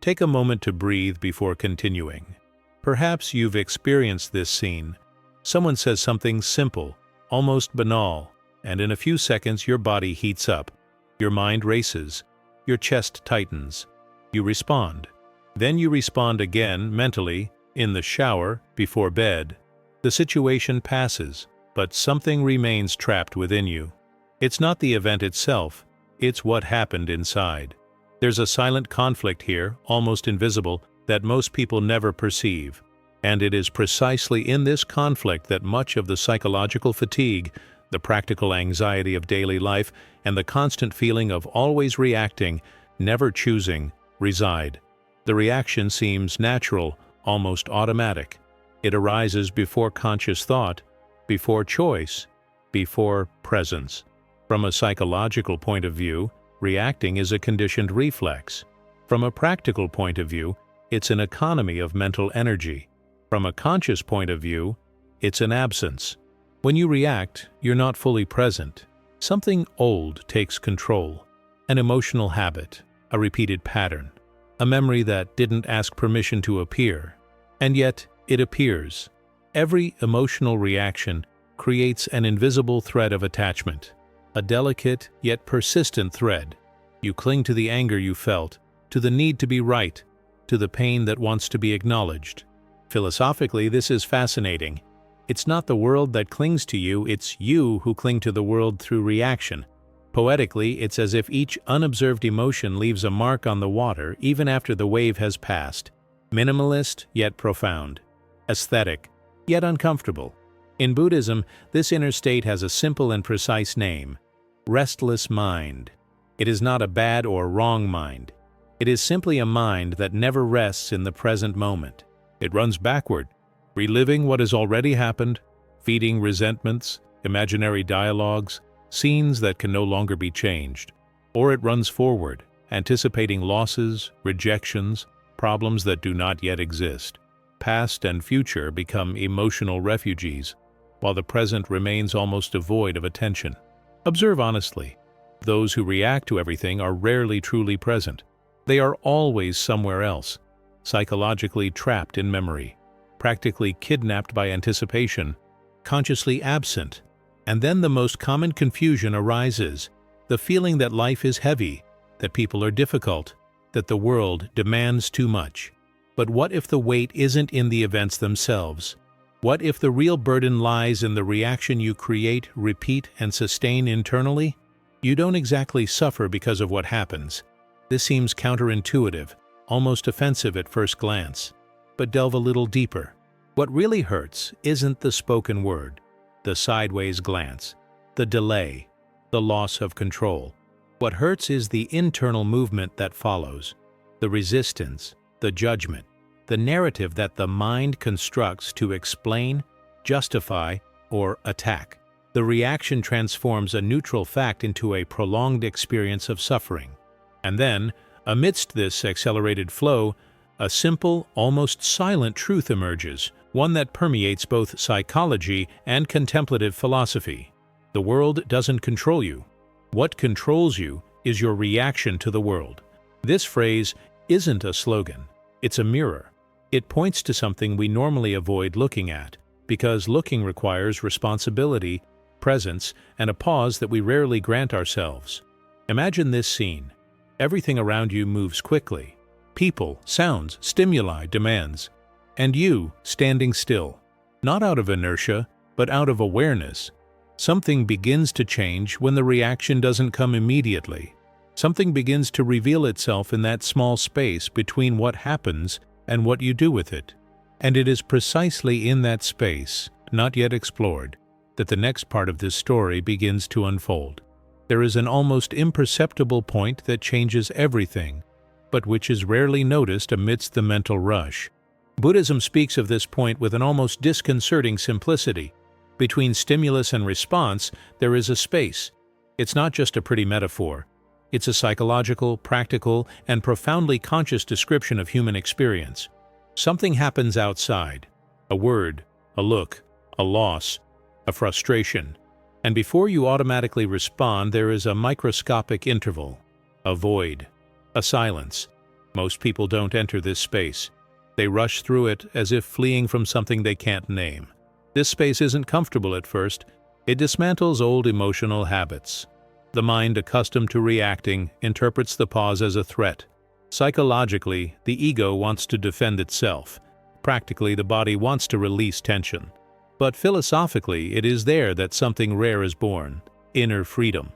Take a moment to breathe before continuing. Perhaps you've experienced this scene. Someone says something simple, almost banal, and in a few seconds your body heats up. Your mind races. Your chest tightens. You respond. Then you respond again, mentally, in the shower, before bed. The situation passes, but something remains trapped within you. It's not the event itself, it's what happened inside. There's a silent conflict here, almost invisible, that most people never perceive. And it is precisely in this conflict that much of the psychological fatigue, the practical anxiety of daily life, and the constant feeling of always reacting, never choosing, reside. The reaction seems natural, almost automatic. It arises before conscious thought, before choice, before presence. From a psychological point of view, reacting is a conditioned reflex. From a practical point of view, it's an economy of mental energy. From a conscious point of view, it's an absence. When you react, you're not fully present. Something old takes control. An emotional habit, a repeated pattern, a memory that didn't ask permission to appear. And yet, it appears. Every emotional reaction creates an invisible thread of attachment, a delicate yet persistent thread. You cling to the anger you felt, to the need to be right, to the pain that wants to be acknowledged. Philosophically, this is fascinating. It's not the world that clings to you, it's you who cling to the world through reaction. Poetically, it's as if each unobserved emotion leaves a mark on the water even after the wave has passed. Minimalist, yet profound. Aesthetic, yet uncomfortable. In Buddhism, this inner state has a simple and precise name: restless mind. It is not a bad or wrong mind. It is simply a mind that never rests in the present moment. It runs backward, reliving what has already happened, feeding resentments, imaginary dialogues, scenes that can no longer be changed. Or it runs forward, anticipating losses, rejections, problems that do not yet exist. Past and future become emotional refugees, while the present remains almost devoid of attention. Observe honestly. Those who react to everything are rarely truly present. They are always somewhere else, psychologically trapped in memory, practically kidnapped by anticipation, consciously absent. And then the most common confusion arises, the feeling that life is heavy, that people are difficult, that the world demands too much. But what if the weight isn't in the events themselves? What if the real burden lies in the reaction you create, repeat, and sustain internally? You don't exactly suffer because of what happens. This seems counterintuitive, almost offensive at first glance. But delve a little deeper. What really hurts isn't the spoken word, the sideways glance, the delay, the loss of control. What hurts is the internal movement that follows, the resistance, the judgment, the narrative that the mind constructs to explain, justify, or attack. The reaction transforms a neutral fact into a prolonged experience of suffering. And then, amidst this accelerated flow, a simple, almost silent truth emerges, one that permeates both psychology and contemplative philosophy. The world doesn't control you. What controls you is your reaction to the world. This phrase isn't a slogan, it's a mirror. It points to something we normally avoid looking at, because looking requires responsibility, presence, and a pause that we rarely grant ourselves. Imagine this scene. Everything around you moves quickly. People, sounds, stimuli, demands. And you, standing still. Not out of inertia, but out of awareness. Something begins to change when the reaction doesn't come immediately. Something begins to reveal itself in that small space between what happens and what you do with it. And it is precisely in that space, not yet explored, that the next part of this story begins to unfold. There is an almost imperceptible point that changes everything, but which is rarely noticed amidst the mental rush. Buddhism speaks of this point with an almost disconcerting simplicity. Between stimulus and response, there is a space. It's not just a pretty metaphor. It's a psychological, practical, and profoundly conscious description of human experience. Something happens outside. A word, a look, a loss, a frustration. And before you automatically respond, there is a microscopic interval, a void, a silence. Most people don't enter this space. They rush through it as if fleeing from something they can't name. This space isn't comfortable at first. It dismantles old emotional habits. The mind, accustomed to reacting, interprets the pause as a threat. Psychologically, the ego wants to defend itself. Practically, the body wants to release tension. But philosophically, it is there that something rare is born: inner freedom.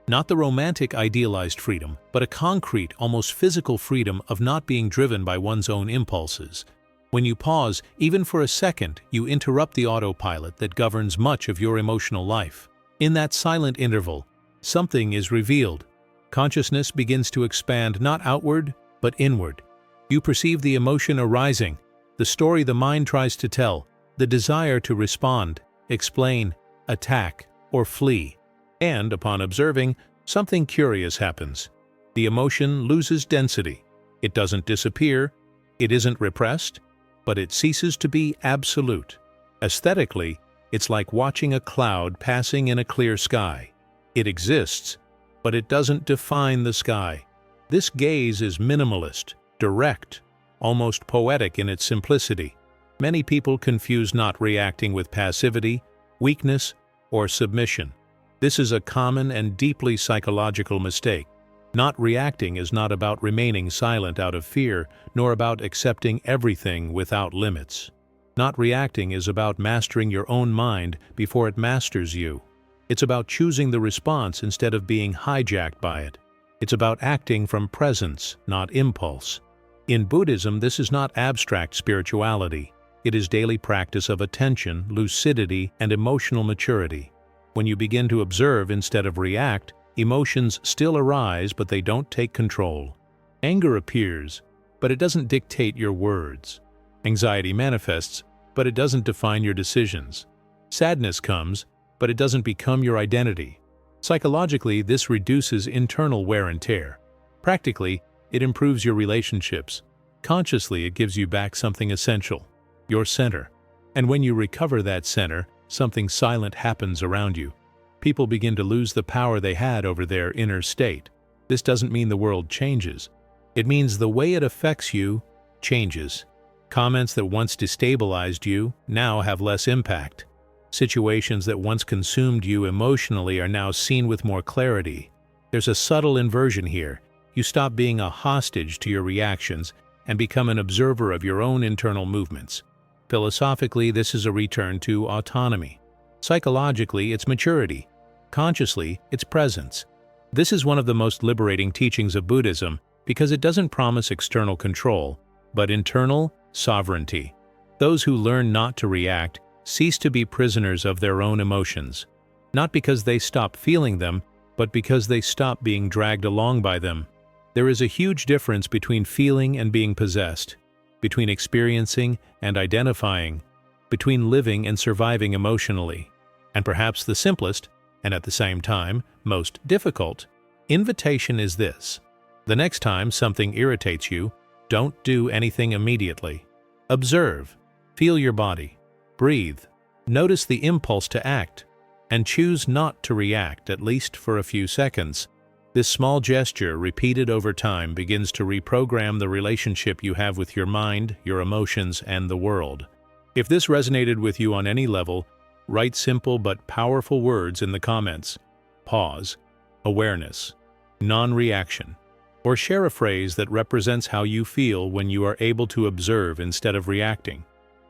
Not the romantic idealized freedom, but a concrete, almost physical freedom of not being driven by one's own impulses. When you pause, even for a second, you interrupt the autopilot that governs much of your emotional life. In that silent interval, something is revealed. Consciousness begins to expand not outward, but inward. You perceive the emotion arising, the story the mind tries to tell, the desire to respond, explain, attack, or flee. And, upon observing, something curious happens. The emotion loses density. It doesn't disappear, it isn't repressed, but it ceases to be absolute. Aesthetically, it's like watching a cloud passing in a clear sky. It exists, but it doesn't define the sky. This gaze is minimalist, direct, almost poetic in its simplicity. Many people confuse not reacting with passivity, weakness, or submission. This is a common and deeply psychological mistake. Not reacting is not about remaining silent out of fear, nor about accepting everything without limits. Not reacting is about mastering your own mind before it masters you. It's about choosing the response instead of being hijacked by it. It's about acting from presence, not impulse. In Buddhism, this is not abstract spirituality. It is daily practice of attention, lucidity, and emotional maturity. When you begin to observe instead of react, emotions still arise, but they don't take control. Anger appears, but it doesn't dictate your words. Anxiety manifests, but it doesn't define your decisions. Sadness comes, but it doesn't become your identity. Psychologically, this reduces internal wear and tear. Practically, it improves your relationships. Consciously, it gives you back something essential: your center. And when you recover that center, something silent happens around you. People begin to lose the power they had over their inner state. This doesn't mean the world changes. It means the way it affects you changes. Comments that once destabilized you now have less impact. Situations that once consumed you emotionally are now seen with more clarity. There's a subtle inversion here. You stop being a hostage to your reactions and become an observer of your own internal movements. Philosophically, this is a return to autonomy. Psychologically, it's maturity. Consciously, it's presence. This is one of the most liberating teachings of Buddhism because it doesn't promise external control, but internal sovereignty. Those who learn not to react cease to be prisoners of their own emotions, not because they stop feeling them, but because they stop being dragged along by them. There is a huge difference between feeling and being possessed, between experiencing and identifying, between living and surviving emotionally. And perhaps the simplest, and at the same time, most difficult, invitation is this: the next time something irritates you, don't do anything immediately. Observe, feel your body, breathe, notice the impulse to act, and choose not to react, at least for a few seconds. This small gesture, repeated over time, begins to reprogram the relationship you have with your mind, your emotions, and the world. If this resonated with you on any level, write simple but powerful words in the comments: pause, awareness, non-reaction, or share a phrase that represents how you feel when you are able to observe instead of reacting.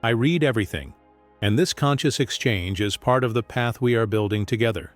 I read everything, and this conscious exchange is part of the path we are building together.